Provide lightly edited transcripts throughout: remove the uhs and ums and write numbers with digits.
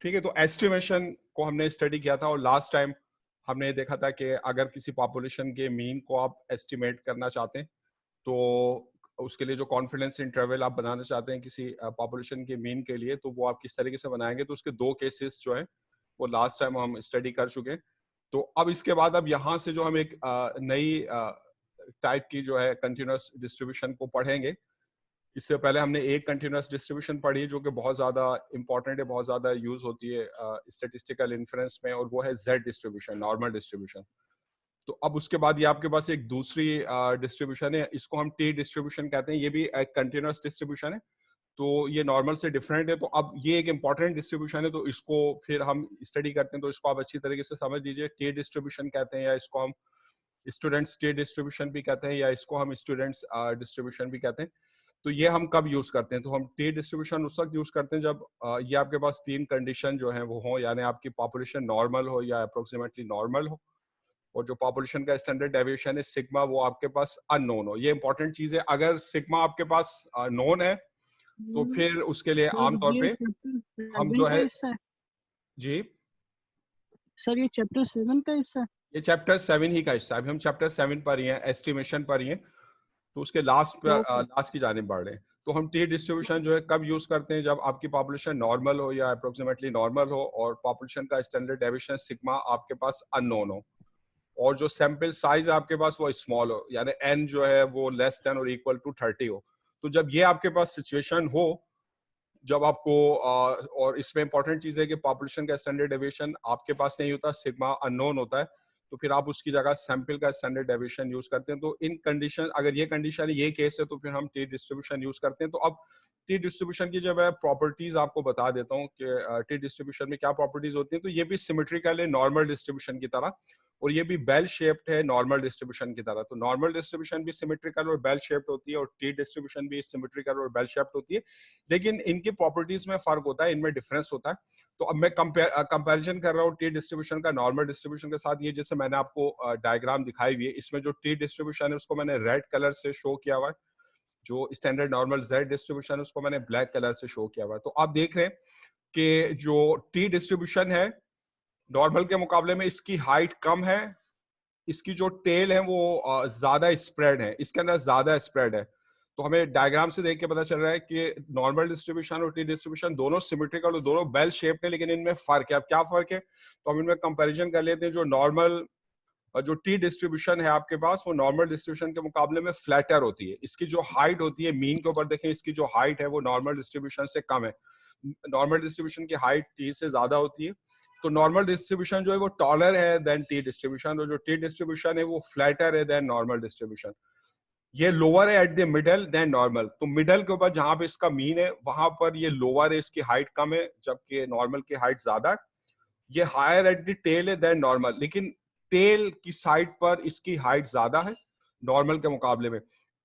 ठीक है, तो एस्टिमेशन को हमने स्टडी किया था और लास्ट टाइम हमने देखा था कि अगर किसी पॉपुलेशन के मीन को आप एस्टिमेट करना चाहते हैं तो उसके लिए जो कॉन्फिडेंस इंटरवल आप बनाना चाहते हैं किसी पॉपुलेशन के मीन के लिए, तो वो आप किस तरीके से बनाएंगे, तो उसके दो केसेस जो है वो लास्ट टाइम हम स्टडी कर चुके हैं। तो अब इसके बाद अब यहाँ से जो हम एक नई टाइप की जो है कंटिन्यूअस डिस्ट्रीब्यूशन को पढ़ेंगे। इससे पहले हमने एक कंटिन्यूअस डिस्ट्रीब्यूशन पढ़ी जो कि बहुत ज्यादा इंपॉर्टेंट है, बहुत ज्यादा यूज होती है स्टेटिस्टिकल इन्फ्रेंस में, और वो है जेड डिस्ट्रीब्यूशन, नॉर्मल डिस्ट्रीब्यूशन। तो अब उसके बाद ये आपके पास एक दूसरी डिस्ट्रीब्यूशन है, इसको हम टी डिस्ट्रीब्यूशन कहते हैं। ये भी एक कंटिन्यूअस डिस्ट्रीब्यूशन है, तो ये नॉर्मल से डिफरेंट है। तो अब ये एक इंपॉर्टेंट डिस्ट्रीब्यूशन है, तो इसको फिर हम स्टडी करते हैं। तो इसको आप अच्छी तरीके से समझ लीजिए, टी डिस्ट्रीब्यूशन कहते हैं, या इसको हम स्टूडेंट्स टी डिस्ट्रीब्यूशन भी कहते हैं, या इसको हम स्टूडेंट्स डिस्ट्रीब्यूशन भी कहते हैं। तो ये हम कब यूज करते हैं, तो हम टी डिस्ट्रीब्यूशन उस वक्त यूज करते हैं जब ये आपके पास तीन कंडीशन जो है वो हो, यानी आपकी पॉपुलेशन नॉर्मल हो या अप्रोक्सीमेटली नॉर्मल हो, और जो पॉपुलेशन का स्टैंडर्ड डेविएशन है सिग्मा वो आपके पास अननोन हो। ये इंपॉर्टेंट चीज है। अगर सिग्मा आपके पास नोन है तो फिर उसके लिए सर आमतौर ये पे चैप्टर हम 7 जो का है, हिस्सा है। जी सर ये चैप्टर 7 का हिस्सा है। ये चैप्टर 7 ही का हिस्सा है। अभी हम चैप्टर 7 पर ही हैं, एस्टिमेशन पर ही हैं, तो उसके ओके। लास्ट की जानिब बढ़ रहे हैं। तो हम टी डिस्ट्रीब्यूशन जो है कब यूज करते हैं, जब आपकी पॉपुलेशन नॉर्मल हो या अप्रोक्सीमेटली नॉर्मल हो और पॉपुलेशन का स्टैंडर्ड डेविएशन सिग्मा आपके पास अननोन हो, और जो सैंपल साइज आपके पास वो स्मॉल हो, यानी एन जो है वो लेस देन और इक्वल टू 30 हो। तो जब ये आपके पास सिचुएशन हो, जब आपको और इसमें इंपॉर्टेंट चीज है कि पॉपुलेशन का स्टैंडर्ड डेविएशन आपके पास नहीं होता, सिग्मा अननोन होता है, तो फिर आप उसकी जगह सैंपल का स्टैंडर्ड डेविएशन यूज करते हैं। तो इन कंडीशन, अगर ये कंडीशन ये केस है, तो फिर हम टी डिस्ट्रीब्यूशन यूज करते हैं। तो अब टी डिस्ट्रीब्यूशन की जब मैं प्रॉपर्टीज आपको बता देता हूँ कि टी डिस्ट्रीब्यूशन में क्या प्रॉपर्टीज होती हैं, तो ये भी सिमेट्रिकल है नॉर्मल डिस्ट्रीब्यूशन की तरह, और ये भी बेल शेप्ड है नॉर्मल डिस्ट्रीब्यूशन की तरह। तो नॉर्मल डिस्ट्रीब्यूशन भी सिमेट्रिकल और बेल शेप्ड होती है, और टी डिस्ट्रीब्यूशन भी सिमेट्रिकल और बेल शेप्ड होती है, लेकिन इनकी प्रॉपर्टीज में फर्क होता है, इनमें डिफरेंस होता है। तो अब मैं कंपैरिजन कर रहा हूँ टी डिस्ट्रीब्यूशन का नॉर्मल डिस्ट्रीब्यूशन के साथ। ये जैसे मैंने आपको डायग्राम दिखाई हुई है, इसमें जो टी डिस्ट्रीब्यूशन है उसको मैंने रेड कलर से शो किया हुआ है, जो स्टैंडर्ड नॉर्मल जेड डिस्ट्रीब्यूशन है उसको मैंने ब्लैक कलर से शो किया हुआ है। तो आप देख रहे हैं कि जो टी डिस्ट्रीब्यूशन है नॉर्मल के मुकाबले में इसकी हाइट कम है, इसकी जो टेल है वो ज्यादा स्प्रेड है, इसके अंदर ज्यादा स्प्रेड है। तो हमें डायग्राम से देख के पता चल रहा है कि नॉर्मल डिस्ट्रीब्यूशन और टी डिस्ट्रीब्यूशन दोनों सिमेट्रिकल और दोनों बेल शेप्ड है, लेकिन इनमें फर्क है। अब क्या फर्क है, तो हम इनमें कंपैरिजन कर लेते हैं। जो नॉर्मल जो टी डिस्ट्रीब्यूशन है आपके पास, वो नॉर्मल डिस्ट्रीब्यूशन के मुकाबले में फ्लैटर होती है। इसकी जो हाइट होती है मीन के ऊपर देखें, इसकी जो हाइट है वो नॉर्मल डिस्ट्रीब्यूशन से कम है। नॉर्मल डिस्ट्रीब्यूशन की हाइट टी से ज्यादा होती है। तो नॉर्मल डिस्ट्रीब्यूशन जो है वो टॉलर है देन टी डिस्ट्रीब्यूशन, और जो टी डिस्ट्रीब्यूशन है वो फ्लैटर है देन नॉर्मल डिस्ट्रीब्यूशन। ये लोअर है at the middle than normal. तो मिडल के ऊपर जहां पे इसका मीन है वहां पर ये लोअर है, इसकी हाइट कम है, जबकि नॉर्मल की हाइट ज्यादा है। ये हायर एट द टेल है देन नॉर्मल, लेकिन टेल की साइड पर इसकी हाइट ज्यादा है नॉर्मल के मुकाबले में।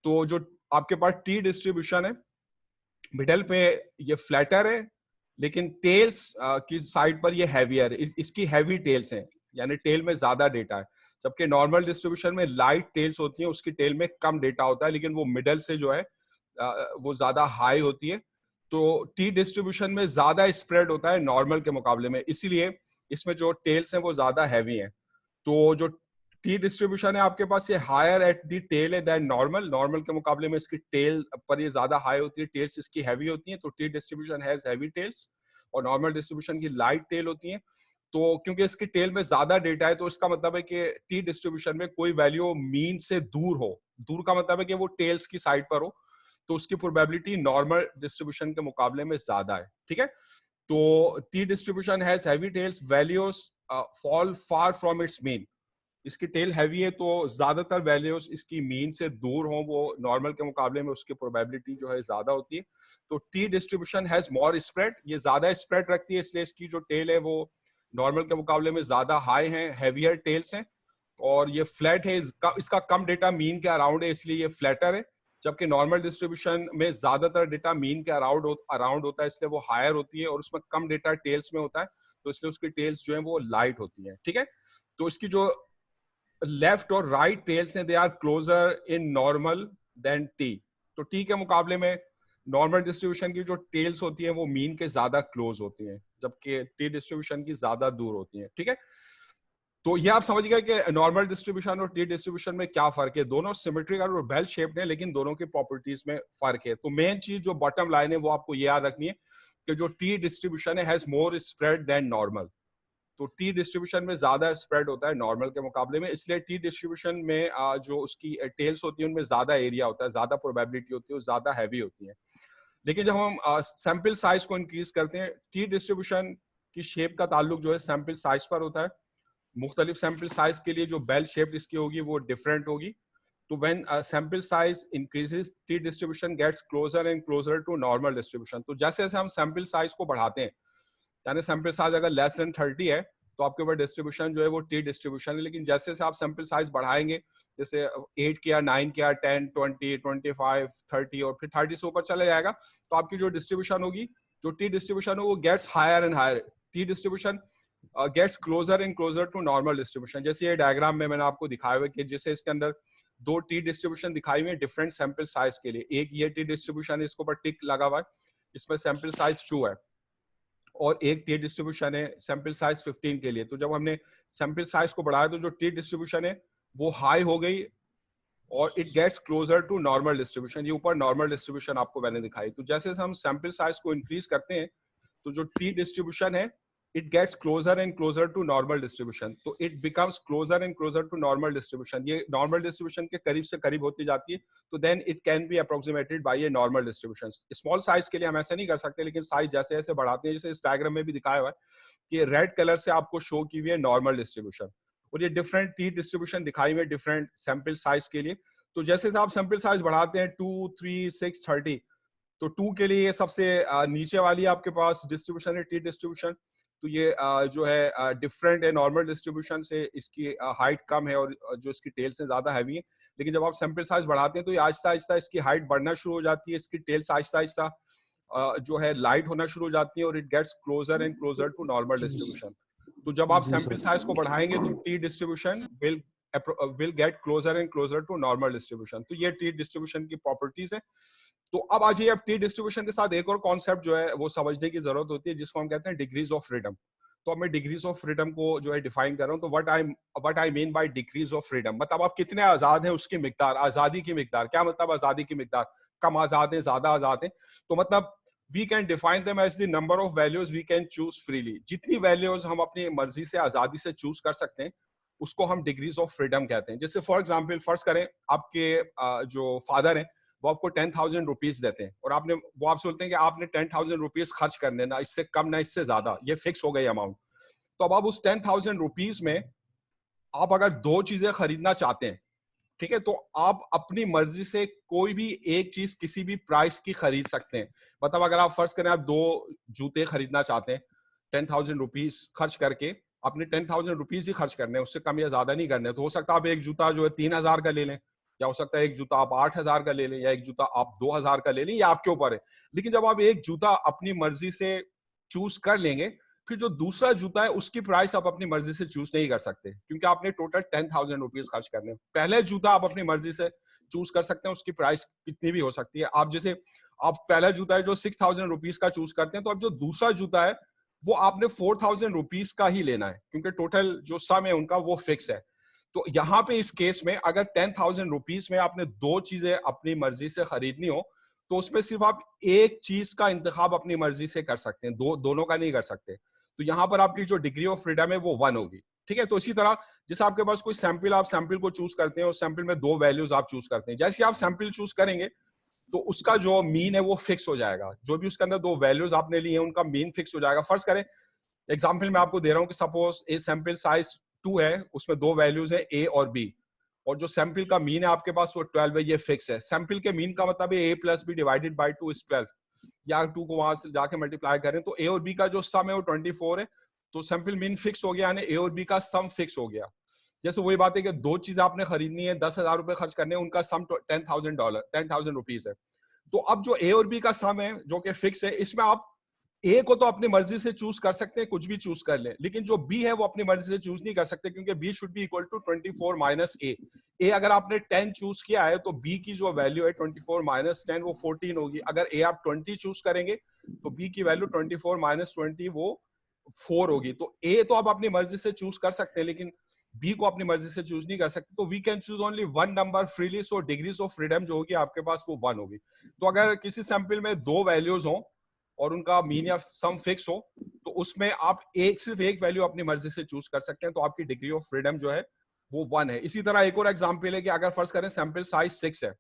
तो जो आपके पास टी डिस्ट्रीब्यूशन है मिडल पे ये फ्लैटर है, लेकिन टेल्स की साइड पर ये हैवियर है, इसकी हैवी टेल्स हैं, यानी टेल में ज्यादा डेटा है। जबकि नॉर्मल डिस्ट्रीब्यूशन में लाइट टेल्स होती हैं, उसकी टेल में कम डेटा होता है, लेकिन वो मिडल से जो है वो ज्यादा हाई होती है। तो टी डिस्ट्रीब्यूशन में ज्यादा स्प्रेड होता है नॉर्मल के मुकाबले में, इसीलिए इसमें जो टेल्स हैं वो ज्यादा हैवी हैं। तो जो टी डिस्ट्रीब्यूशन है आपके पास, ये हायर एट दी टेल है देन नॉर्मल। नॉर्मल के मुकाबले में इसकी टेल पर ये ज्यादा हाई होती है, टेल्स इसकी हैवी होती हैं। तो T distribution has heavy tails, और नॉर्मल डिस्ट्रीब्यूशन की लाइट टेल होती है। तो क्योंकि इसकी टेल में ज्यादा डेटा है, तो इसका मतलब है कि टी डिस्ट्रीब्यूशन में कोई वैल्यू मीन से दूर हो, दूर का मतलब है कि वो टेल्स की साइड पर हो, तो उसकी प्रोबेबिलिटी नॉर्मल डिस्ट्रीब्यूशन के मुकाबले में ज्यादा है। ठीक है, तो T distribution has heavy tails, values fall far from its mean. इसकी टेल हैवी है, तो ज्यादातर वैल्यूज इसकी मीन से दूर हों, वो नॉर्मल के मुकाबले में उसकी प्रोबेबिलिटी जो है ज्यादा होती है। तो T distribution has more spread, ये ज्यादा स्प्रेड रखती है, इसलिए इसकी जो टेल है वो नॉर्मल के मुकाबले में ज्यादा हाई है, हैवियर टेल्स हैं। और ये फ्लैट है, इसका कम डेटा मीन के अराउंड है, इसलिए ये फ्लैटर है। जबकि नॉर्मल डिस्ट्रीब्यूशन में ज्यादातर डेटा मीन के अराउंड होता है, इसलिए वो हायर होती है, और उसमें कम डेटा टेल्स में होता है, तो इसलिए उसकी टेल्स जो है वो लाइट होती है। ठीक है, तो इसकी जो लेफ्ट और राइट टेल्स हैं, they are closer in normal than T. तो टी के मुकाबले में नॉर्मल डिस्ट्रीब्यूशन की जो टेल्स होती हैं वो मीन के ज्यादा क्लोज होती हैं, जबकि टी डिस्ट्रीब्यूशन की ज्यादा दूर होती है। ठीक है, तो ये आप समझ गए कि नॉर्मल डिस्ट्रीब्यूशन और टी डिस्ट्रीब्यूशन में क्या फर्क है। दोनों सिमेट्रिकल और बेल शेप्ड है, लेकिन दोनों की प्रॉपर्टीज में फर्क है। तो मेन चीज जो बॉटम लाइन है वो आपको ये याद रखनी है कि जो टी डिस्ट्रीब्यूशन है has more spread than normal. तो टी डिस्ट्रीब्यूशन में ज्यादा स्प्रेड होता है नॉर्मल के मुकाबले में, इसलिए टी डिस्ट्रीब्यूशन में जो उसकी टेल्स होती है उनमें ज्यादा एरिया होता है, ज्यादा प्रोबेबिलिटी होती है, ज्यादा हैवी होती है। लेकिन जब हम सैंपल साइज को इंक्रीज करते हैं, टी डिस्ट्रीब्यूशन की शेप का ताल्लुक जो है सैंपल साइज पर होता है। मुख्तलिफ सैंपल साइज के लिए जो बेल शेप इसकी होगी वो डिफरेंट होगी। तो when sample size increases, T distribution gets closer and closer to normal distribution. तो जैसे जैसे हम सैंपल साइज को बढ़ाते हैं, यानी सैंपल साइज अगर लेस देन 30 है तो आपके ऊपर डिस्ट्रीब्यूशन जो है वो टी डिस्ट्रीब्यूशन है। लेकिन जैसे जैसे आप सैंपल साइज बढ़ाएंगे, जैसे 8 किया, 9 किया, 10, 20, 25, 30 और फिर 30 से ऊपर चले जाएगा, तो आपकी जो डिस्ट्रीब्यूशन होगी, जो टी डिस्ट्रीब्यूशन हो वो gets higher and higher. T distribution gets closer and closer to normal distribution. जैसे ये डायग्राम में मैंने आपको दिखाया हुआ है कि जैसे इसके अंदर दो टी डिस्ट्रीब्यूशन दिखाई हुई है डिफरेंट सैंपल साइज के लिए। एक ये टी डिस्ट्रीब्यूशन है, इसके ऊपर टिक लगा हुआ है, इसमें सैंपल साइज 2 है, और एक टी डिस्ट्रीब्यूशन है सैंपल साइज 15 के लिए। तो जब हमने सैंपल साइज को बढ़ाया तो जो टी डिस्ट्रीब्यूशन है वो हाई हो गई और it gets closer to normal distribution. ये ऊपर नॉर्मल डिस्ट्रीब्यूशन आपको मैंने दिखाई। तो जैसे जैसे हम सैंपल साइज को इंक्रीज करते हैं तो जो टी डिस्ट्रीब्यूशन है it gets closer and closer to normal distribution, तो it becomes closer and closer to normal distribution। ये normal distribution के करीब से करीब होती जाती है, तो then it can be approximated by a normal distribution। small size के लिए हम ऐसे नहीं कर सकते, लेकिन size जैसे जैसे बढ़ाते हैं, जैसे इस डायग्राम में भी दिखाया हुआ है कि रेड कलर से आपको शो की हुई है नॉर्मल डिस्ट्रीब्यूशन, और ये डिफरेंट टी डिस्ट्रीब्यूशन दिखाई हुई है डिफरेंट सैंपल साइज के लिए। तो जैसे जैसे आप सैंपल साइज बढ़ाते हैं 2, 3, 6, 30, तो 2 के लिए ये सबसे नीचे वाली आपके पास डिस्ट्रीब्यूशन है टी डिस्ट्रीब्यूशन। तो ये जो है डिफरेंट है नॉर्मल डिस्ट्रीब्यूशन से, इसकी हाइट कम है और जो इसकी टेल से ज्यादा हैवी है। लेकिन जब आप सैंपल साइज बढ़ाते हैं तो ये आहिस्ता आहिस्ता इसकी हाइट बढ़ना शुरू हो जाती है, इसकी टेल्स आहिस्ता आहिस्ता जो है लाइट होना शुरू हो जाती है, और it gets closer and closer to normal distribution. तो जब आप जी सैंपल सर। साइज को बढ़ाएंगे तो T distribution will get closer and closer to normal distribution. तो ये टी डिस्ट्रीब्यूशन की प्रॉपर्टीज है। तो अब आ जाइए, अब टी डिस्ट्रीब्यूशन के साथ एक और कॉन्सेप्ट जो है वो समझने की जरूरत होती है, जिसको हम कहते हैं डिग्रीज ऑफ फ्रीडम। तो अब मैं डिग्रीज ऑफ फ्रीडम को जो है डिफाइन कर रहा हूं। तो what I mean by degrees of freedom, मतलब आप कितने आजाद हैं, उसकी मिकदार, आजादी की मिकदार। क्या मतलब आजादी की मिकदार? कम आजाद है, ज्यादा आजाद है? तो मतलब we can define them as the number of values we can choose freely. जितनी वैल्यूज हम अपनी मर्जी से, आजादी से चूज कर सकते हैं, उसको हम डिग्रीज ऑफ फ्रीडम कहते हैं। जैसे फॉर एग्जाम्पल फर्ज करें आपके जो फादर हैं वो आपको 10,000 रुपीज देते हैं, और वो आपसे बोलते हैं कि आपने 10,000 रुपीज खर्च करने, ना इससे कम ना इससे ज्यादा, ये फिक्स हो गई अमाउंट। तो अब आप उस 10,000 रुपीज में आप अगर दो चीजें खरीदना चाहते हैं, ठीक है, तो आप अपनी मर्जी से कोई भी एक चीज किसी भी प्राइस की खरीद सकते हैं। मतलब अगर आप फर्ज करें आप 2 जूते खरीदना चाहते हैं 10,000 रुपीज खर्च करके, आपने 10,000 रुपीज ही खर्च करने हैं, उससे कम या ज्यादा नहीं करने। तो हो सकता है आप एक जूता जो है 3,000 का ले लें, या हो सकता है एक जूता आप 8,000 का ले लें, या एक जूता आप 2,000 का ले लें, या आपके ऊपर है। लेकिन जब आप एक जूता अपनी मर्जी से चूज कर लेंगे, फिर जो दूसरा जूता है उसकी प्राइस आप अपनी मर्जी से चूज नहीं कर सकते, क्योंकि आपने टोटल 10,000 रुपीज खर्च करने। पहले जूता आप अपनी मर्जी से चूज कर सकते हैं, उसकी प्राइस कितनी भी हो सकती है। आप जैसे आप पहला जूता है जो 6,000 रुपीज का चूज करते हैं, तो अब जो दूसरा जूता है वो आपने 4,000 रुपीज का ही लेना है, क्योंकि टोटल जो सम है उनका वो फिक्स है। तो यहाँ पे इस केस में अगर 10,000 रुपीज में आपने दो चीजें अपनी मर्जी से खरीदनी हो, तो उसमें सिर्फ आप एक चीज का इंतखाब अपनी मर्जी से कर सकते हैं, दोनों का नहीं कर सकते। तो यहाँ पर आपकी जो डिग्री ऑफ फ्रीडम है वो 1 होगी। ठीक है, तो इसी तरह जैसे आपके पास कोई सैंपल, आप सैंपल को चूज करते हैं, उस सैंपल में 2 वैल्यूज आप चूज करते हैं। जैसे आप सैंपल चूज करेंगे तो उसका जो मीन है वो फिक्स हो जाएगा। जो भी उसके अंदर 2 वैल्यूज आपने ली हैं उनका मीन फिक्स हो जाएगा। फर्स्ट करें एग्जाम्पल मैं आपको दे रहा हूँ कि सपोज ए सैंपल साइज 2 है, उसमें 2 वैल्यूज है ए और बी, और जो सैंपल का मीन है आपके पास वो 12 है, ये फिक्स है। सैंपल के मीन का मतलब है A plus B divided by 2 is 12, या 2 को वहां से जाके मल्टीप्लाई करें तो ए और बी का जो सम है वो 24 है। तो सैंपल मीन फिक्स हो गया, यानी ए और बी का सम फिक्स हो गया। जैसे वही बात है कि दो चीजें आपने खरीदनी है, 10,000 रुपए खर्च करने हैं, उनका सम $10,000 रुपीज है। तो अब जो ए और बी का सम है जो कि फिक्स है, इसमें आप ए को तो अपनी मर्जी से चूज कर सकते हैं, कुछ भी चूज कर ले, लेकिन जो बी है वो अपनी मर्जी से चूज नहीं कर सकते, क्योंकि B should be equal to 24 minus A. ए अगर आपने 10 चूज किया है तो बी की जो वैल्यू है 24 माइनस 10 वो 14 होगी। अगर ए आप 20 चूज करेंगे तो बी की वैल्यू 24 माइनस 20 वो 4 होगी। तो ए तो आप अपनी मर्जी से चूज कर सकते हैं, लेकिन बी को अपनी मर्जी से चूज नहीं कर सकते। तो we can choose only one number freely, so degrees of freedom जो होगी आपके पास वो 1 होगी। तो अगर किसी सैंपल में 2 वैल्यूज हो और उनका मीन या सम फिक्स हो, तो उसमें आप सिर्फ एक वैल्यू अपनी मर्जी से चूज कर सकते हैं, तो आपकी डिग्री ऑफ फ्रीडम जो है वो 1 है। इसी तरह एक और एग्जाम्पल है कि अगर फर्ज करें सैंपल साइज 6 है,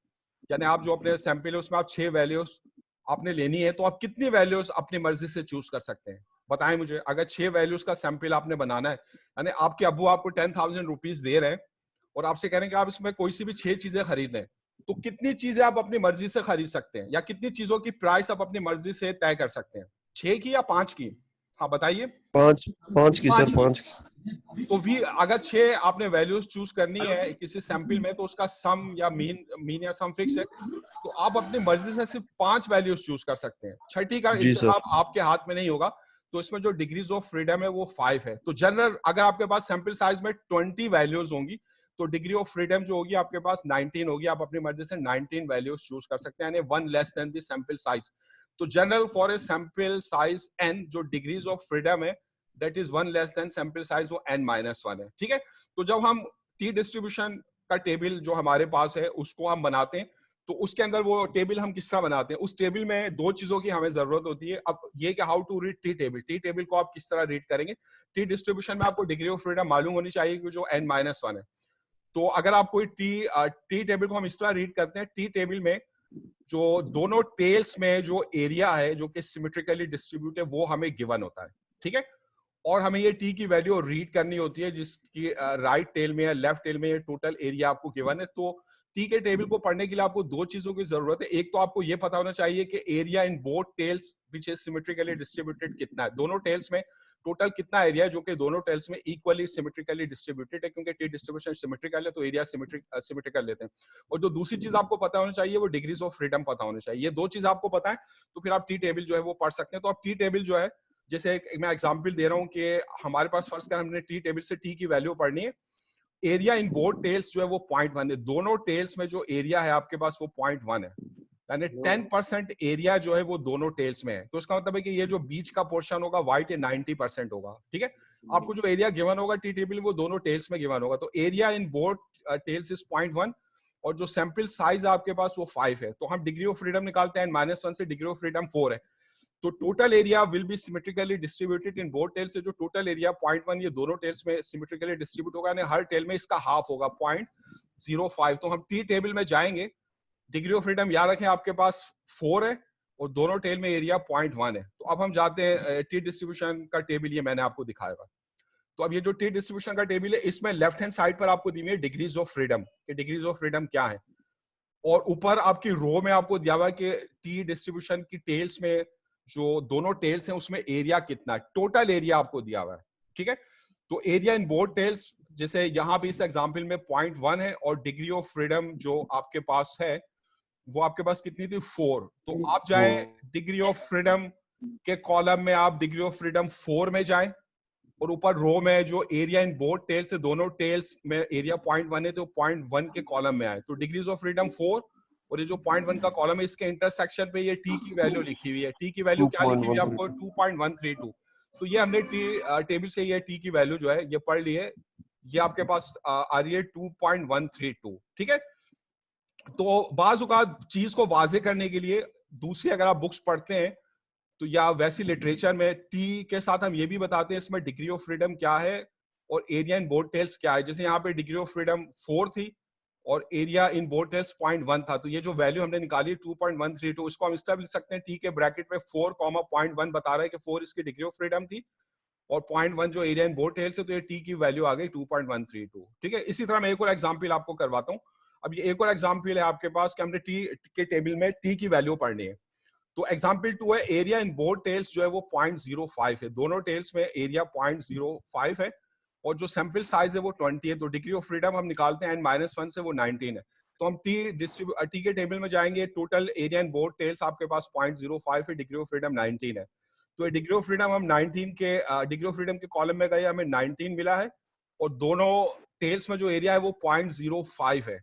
यानी आप जो अपने सैंपल है उसमें आप 6 वैल्यूज आपने लेनी है, तो आप कितनी वैल्यूज अपनी मर्जी से चूज कर सकते हैं? बताएं मुझे। अगर 6 वैल्यूज का सैंपल आपने बनाना है, यानी आपके अब्बू आपको 10,000 रुपीज दे रहे हैं और आपसे कह रहे हैं कि आप इसमें कोई सी भी 6 चीजें खरीद लें, तो कितनी चीजें आप अपनी मर्जी से खरीद सकते हैं, या कितनी चीजों की प्राइस आप अपनी मर्जी से तय कर सकते हैं? 6 की या 5 की? हाँ बताइए। 5 5 की 5 सर, की। 5 तो भी अगर 6 आपने वैल्यूज चूज करनी है किसी सैंपल में, तो उसका सम या मीन या सम फिक्स है, तो आप अपनी मर्जी से सिर्फ 5 वैल्यूज चूज कर सकते हैं। छठी का जी सर। इंतखाब आपके हाथ में नहीं होगा, तो इसमें जो डिग्रीज ऑफ फ्रीडम है वो 5 है। तो जनरल अगर आपके पास सैंपल साइज में 20 वैल्यूज होंगी, तो डिग्री ऑफ फ्रीडम जो होगी आपके पास 19 होगी। आप अपनी मर्जी से 19 वैल्यूज चूज कर सकते हैं, यानी 1 less than the sample size. तो general for a sample size n, जो डिग्रीज ऑफ फ्रीडम है that is 1 less than sample size, वो n-1 है। ठीक है। तो जब हम टी डिस्ट्रीब्यूशन का टेबल जो हमारे पास है उसको हम बनाते हैं, तो उसके अंदर वो टेबल हम किस तरह बनाते हैं? उस टेबल में 2 चीजों की हमें जरूरत होती है। अब ये कि how to read T table, T table को आप किस तरह रीड करेंगे? टी डिस्ट्रीब्यूशन में आपको डिग्री ऑफ फ्रीडम मालूम होनी चाहिए कि जो n-1 है। तो अगर आप कोई टी टेबल को हम इस तरह रीड करते हैं, टी टेबल में जो दोनों टेल्स में जो एरिया है जो कि सिमेट्रिकली डिस्ट्रीब्यूट है वो हमें गिवन होता है। ठीक है। और हमें ये टी की वैल्यू रीड करनी होती है, जिसकी राइट टेल में या लेफ्ट टेल में ये टोटल एरिया आपको गिवन है। तो टी के टेबल को पढ़ने के लिए आपको 2 चीजों की जरूरत है। एक तो आपको ये पता होना चाहिए कि area in both tails which is symmetrically distributed कितना है, दोनों टेल्स में टोटल कितना एरिया है जो कि दोनों टेल्स में इक्वली सिमेट्रिकली डिस्ट्रीब्यूटेड है, क्योंकि टी डिस्ट्रीब्यूशन सिमेट्रिकल है तो एरिया सिमेट्रिकल लेते हैं। और जो दूसरी चीज आपको पता होनी चाहिए वो डिग्रीज ऑफ फ्रीडम पता होनी चाहिए। ये 2 चीज आपको पता है तो फिर आप टी टेबल जो है वो पढ़ सकते हैं। तो आप टी टेबल जो है, जैसे मैं एग्जांपल दे रहा हूं कि हमारे पास फर्स्ट कर हमने टी टेबल से टी की वैल्यू पढ़नी है। एरिया इन बोथ टेल्स जो है वो 0.1 है। दोनों टेल्स में जो एरिया है आपके पास वो 0.1 है, यानी 10% एरिया जो है वो दोनों टेल्स में है। तो इसका मतलब है कि ये जो बीच का पोर्शन होगा व्हाइट, ये 90% होगा। ठीक है। आपको जो एरिया गिवन होगा टी टेबल वो दोनों टेल्स में गिवन होगा। तो area in both tails is 0.1 और जो सैंपल साइज आपके पास वो 5 है। तो हम डिग्री ऑफ फ्रीडम निकालते हैं -1 से, डिग्री ऑफ फ्रीडम 4 है। तो total area will be symmetrically distributed in both tails से। जो टोटल एरिया 0.1 ये दोनों टेल्स में सिमेट्रिकली डिस्ट्रीब्यूट होगा, यानी हर टेल में इसका हाफ होगा 0.05। तो हम टी टेबल में जाएंगे, डिग्री ऑफ फ्रीडम याद रखें आपके पास 4 है और दोनों टेल में एरिया 0.1 है। तो अब हम जाते हैं टी डिस्ट्रीब्यूशन का टेबल, ये मैंने आपको दिखाया। तो अब ये जो टी डिस्ट्रीब्यूशन का टेबल है इसमें लेफ्ट हैंड साइड पर आपको दी हुई है डिग्रीज ऑफ फ्रीडम, कि डिग्रीज ऑफ फ्रीडम क्या है, और ऊपर आपकी रो में आपको दिया हुआ है कि टी डिस्ट्रीब्यूशन की टेल्स में जो दोनों टेल्स हैं उसमें एरिया कितना है, टोटल एरिया आपको दिया हुआ है। ठीक है। तो एरिया इन बोथ टेल्स, जैसे यहाँ पे इस एग्जांपल में 0.1 है और डिग्री ऑफ फ्रीडम जो आपके पास है वो आपके पास कितनी थी? 4। तो आप जाएं डिग्री ऑफ फ्रीडम के कॉलम में, आप डिग्री ऑफ फ्रीडम 4 में जाएं और ऊपर रो में जो एरिया इन बोथ टेल्स से दोनों टेल्स में एरिया 0.1 है तो 0.1 के कॉलम में आए। तो डिग्रीज ऑफ फ्रीडम 4 और ये जो 0.1 का कॉलम है इसके इंटरसेक्शन पे ये टी की वैल्यू लिखी हुई है। टी की वैल्यू क्या लिखी हुई है आपको? 2.132। तो ये हमने टी टेबल से ये टी की वैल्यू जो है ये पढ़ ली है, ये आपके पास आ रही है 2.132। ठीक है। तो बाज़ औक़ात चीज को वाजे करने के लिए दूसरी अगर आप बुक्स पढ़ते हैं तो या वैसी लिटरेचर में टी के साथ हम ये भी बताते हैं इसमें डिग्री ऑफ फ्रीडम क्या है और एरिया इन बोथ टेल्स क्या है। जैसे यहाँ पे डिग्री ऑफ फ्रीडम 4 थी और एरिया इन बोथ टेल्स 0.1 था, तो ये जो वैल्यू हमने निकाली 2.132, इसको हम इस तरह लिख सकते हैं टी के ब्रैकेट में 4, 0.1 बता रहा है कि 4 इसकी डिग्री ऑफ फ्रीडम थी और 0.1 जो एरिया इन बोथ टेल्स है, तो ये टी की वैल्यू आ गई 2.132। ठीक है। इसी तरह मैं एक और एग्जाम्पल आपको करवाता हूँ। अब ये एक और एग्जाम्पल है आपके पास कि हमने टी के टेबल में टी की वैल्यू पढ़नी है। तो एग्जाम्पल 2 है, एरिया इन बोथ टेल्स जो है वो 0.05 है, दोनों टेल्स में एरिया 0.05 है और जो सैंपल साइज है वो 20 है। तो डिग्री ऑफ फ्रीडम हम निकालते हैं n-1 से, वो 19 है। तो हम टी के टेबल में जाएंगे, total area in both tails आपके पास 0.05 है, डिग्री ऑफ फ्रीडम 19 है। तो डिग्री ऑफ फ्रीडम हम 19 के डिग्री ऑफ फ्रीडम के कॉलम में गए, हमें 19 मिला है और दोनों टेल्स में जो एरिया है वो 0.05 है।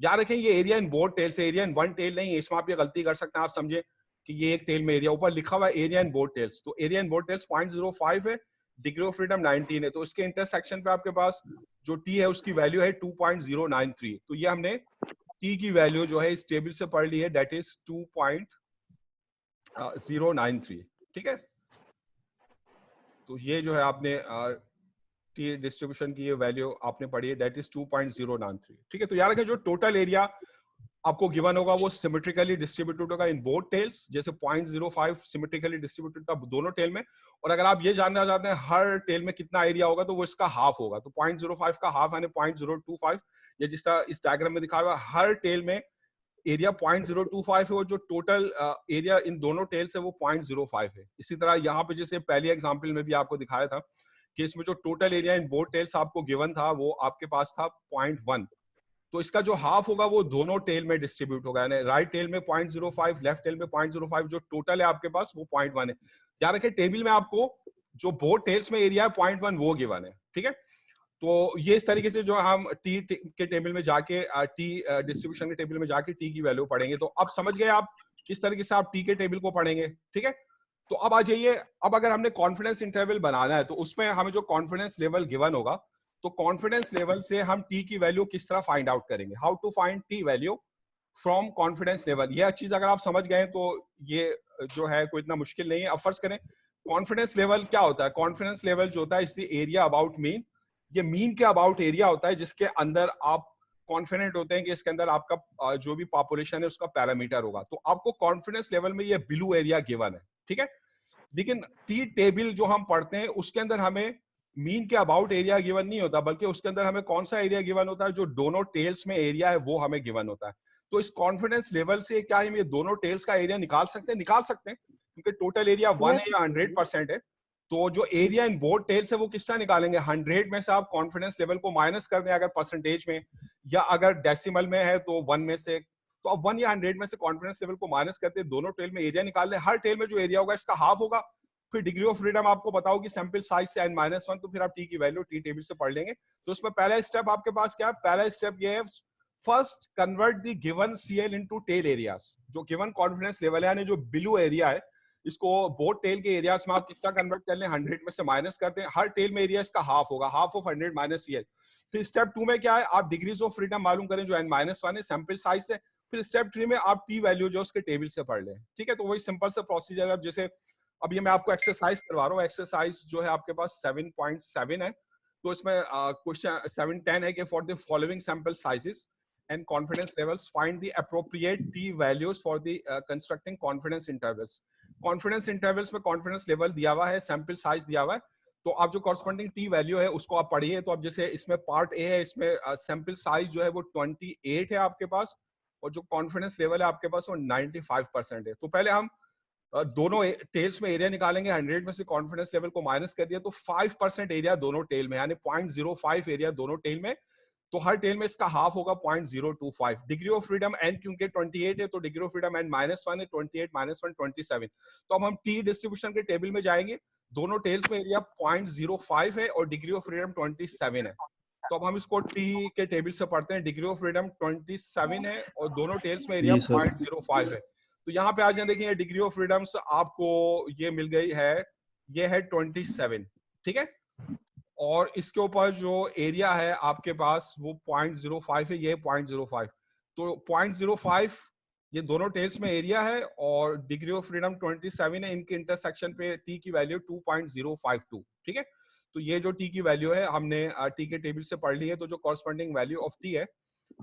याद रखें ये area in both tails, area in one tail नहीं है, इसमें आप ये गलती कर सकते हैं। आप समझे कि ये एक टेल में एरिया, ऊपर लिखा हुआ है एरिया इन बोथ टेल्स, तो एरिया इन बोथ टेल्स 0.05 है, डिग्री ऑफ फ्रीडम 19 है, तो इसके इंटरसेक्शन पे आपके पास जो टी है उसकी वैल्यू है 2.093। तो ये हमने टी की वैल्यू जो है इस टेबल से पढ़ ली है, दैट इज 2.093। ठीक है, तो ये जो है आपने टी डिस्ट्रीब्यूशन की ये वैल्यू आपने पढ़ी है, दैट इज 2.093। ठीक है, तो याद रखें जो टोटल एरिया आपको गिवन होगा वो सिमेट्रिकली डिस्ट्रीब्यूटेड होगा इन बोथ टेल्स, जैसे 0.05 सिमेट्रिकली डिस्ट्रीब्यूटेड था दोनों टेल में। और अगर आप ये जानना चाहते हैं हर टेल में कितना एरिया होगा तो वो इसका हाफ होगा, तो 0.05 का हाफ यानी 0.025, या जिस तरह इस डायग्राम में दिखाया हुआ हर टेल में एरिया 0.025 है, और जो टोटल एरिया इन दोनों टेल से वो 0.05 है। इसी तरह यहाँ पे जैसे पहले एग्जाम्पल में भी आपको दिखाया था कि इसमें जो total area in both tails आपको गिवन था वो आपके पास था 0.1, तो इसका जो हाफ होगा वो दोनों टेल में डिस्ट्रीब्यूट होगा, यानी राइट टेल में 0.05, लेफ्ट टेल में 0.05, जो टोटल है आपके पास वो 0.1 है। याद रखें टेबल में आपको जो बोथ टेल्स में एरिया है 0.1 वो गिवन है। ठीक है, तो ये इस तरीके से जो हम टी के टेबल में जाके टी डिस्ट्रीब्यूशन के टेबल में जाके टी की वैल्यू पढ़ेंगे। तो अब समझ गए आप किस तरीके से आप टी के टेबल को पढ़ेंगे। ठीक है, तो अब आ जाइए, अब अगर हमने कॉन्फिडेंस इंटरवल बनाना है तो उसमें हमें जो कॉन्फिडेंस लेवल गिवन होगा, तो कॉन्फिडेंस लेवल से हम टी की वैल्यू किस तरह फाइंड आउट करेंगे, how to find T value from confidence level. ये चीज अगर आप समझ गए तो ये जो है कोई इतना मुश्किल नहीं है। अब फर्ज करें कॉन्फिडेंस लेवल क्या होता है, कॉन्फिडेंस लेवल जो होता है इस एरिया अबाउट मीन, ये मीन के अबाउट एरिया होता है जिसके अंदर आप कॉन्फिडेंट होते हैं कि इसके अंदर आपका जो भी पॉपुलेशन है उसका पैरामीटर होगा। तो आपको कॉन्फिडेंस लेवल में ये ब्लू एरिया गिवन है। ठीक है, लेकिन टी टेबल जो हम पढ़ते हैं उसके अंदर हमें मीन के अबाउट एरिया गिवन नहीं होता, बल्कि उसके अंदर हमें कौन सा एरिया गिवन होता है, जो दोनों टेल्स में एरिया है वो हमें गिवन होता है। तो इस कॉन्फिडेंस लेवल से क्या हम ये दोनों टेल्स का एरिया निकाल सकते हैं? निकाल सकते हैं, क्योंकि टोटल एरिया 1 है या 100% है। तो जो एरिया इन बोथ टेल्स है वो किस तरह निकालेंगे, 100 में से आप कॉन्फिडेंस लेवल को माइनस कर दें अगर परसेंटेज में, या अगर डेसिमल में है तो 1 में से, तो अब 1 या 100 में से कॉन्फिडेंस लेवल को माइनस करते दोनों टेल में एरिया निकाल लें। हर टेल में जो एरिया होगा इसका हाफ होगा। फिर डिग्री ऑफ फ्रीडम आपको बताओ कि सैंपल साइज से n-1, तो फिर आप टी की वैल्यू टी टेबल से पढ़ लेंगे। तो उसमें पहला स्टेप आपके पास क्या है, पहला स्टेप ये है, first convert the given CL into tail areas. जो गिवन कॉन्फिडेंस लेवल है यानी जो ब्लू एरिया है, इसको बोथ टेल के एरियाज में आप कितना कन्वर्ट कर लें, 100 में से माइनस करते हैं। हर टेल में एरिया इसका हाफ होगा, हाफ ऑफ 100 माइनस सीएल। फिर स्टेप 2 में क्या है, आप डिग्रीज ऑफ फ्रीडम मालूम करें जो n-1 है सैंपल साइज से। फिर स्टेप 3 में आप टी वैल्यू जो उसके टेबल से पढ़ लें। ठीक है, तो वही सिंपल सा प्रोसीजर है। जैसे अब ये मैं आपको एक्सरसाइज करवा रहा हूँ, एक्सरसाइज जो है आपके पास 7.7 है। तो इसमें क्वेश्चन 7.10 है कि for the following sample sizes and confidence levels find the appropriate t values for the constructing confidence intervals। confidence intervals में confidence level दिया हुआ है, sample size दिया हुआ है, तो आप जो corresponding t value है उसको आप पढ़िए। तो अब जैसे इसमें पार्ट ए है, इसमें sample size जो है वो 28 है आपके पास, और जो confidence level है आपके पास वो 95% है। तो पहले हम दोनों टेल्स में एरिया निकालेंगे, 100 में से कॉन्फिडेंस लेवल को माइनस कर दिया तो 5% एरिया दोनों टेल में, यानी 0.05 एरिया दोनों टेल में। तो हर टेल में इसका हाफ होगा 0.025। डिग्री ऑफ फ्रीडम n क्योंकि 28 है तो डिग्री ऑफ फ्रीडम n-1 है, 28 -1 27। तो अब हम टी डिस्ट्रीब्यूशन के टेबल में जाएंगे, दोनों टेल्स में एरिया 0.05 है और डिग्री ऑफ फ्रीडम 27 है। तो अब हम इसको टी के टेबल से पढ़ते हैं, डिग्री ऑफ फ्रीडम 27 है और दोनों टेल्स में एरिया 0.05 है। तो यहाँ पे आ जाए, देखिए डिग्री ऑफ फ्रीडम आपको ये मिल गई है, ये है 27। ठीक है, और इसके ऊपर जो एरिया है आपके पास वो 0.05 है, ये 0.05। तो 0.05 ये दोनों टेल्स में एरिया है और डिग्री ऑफ फ्रीडम 27 है, इनके इंटरसेक्शन पे टी की वैल्यू 2.052। ठीक है, तो ये जो टी की वैल्यू है हमने टी के टेबल से पढ़ ली है, तो जो कॉरस्पॉन्डिंग वैल्यू ऑफ टी है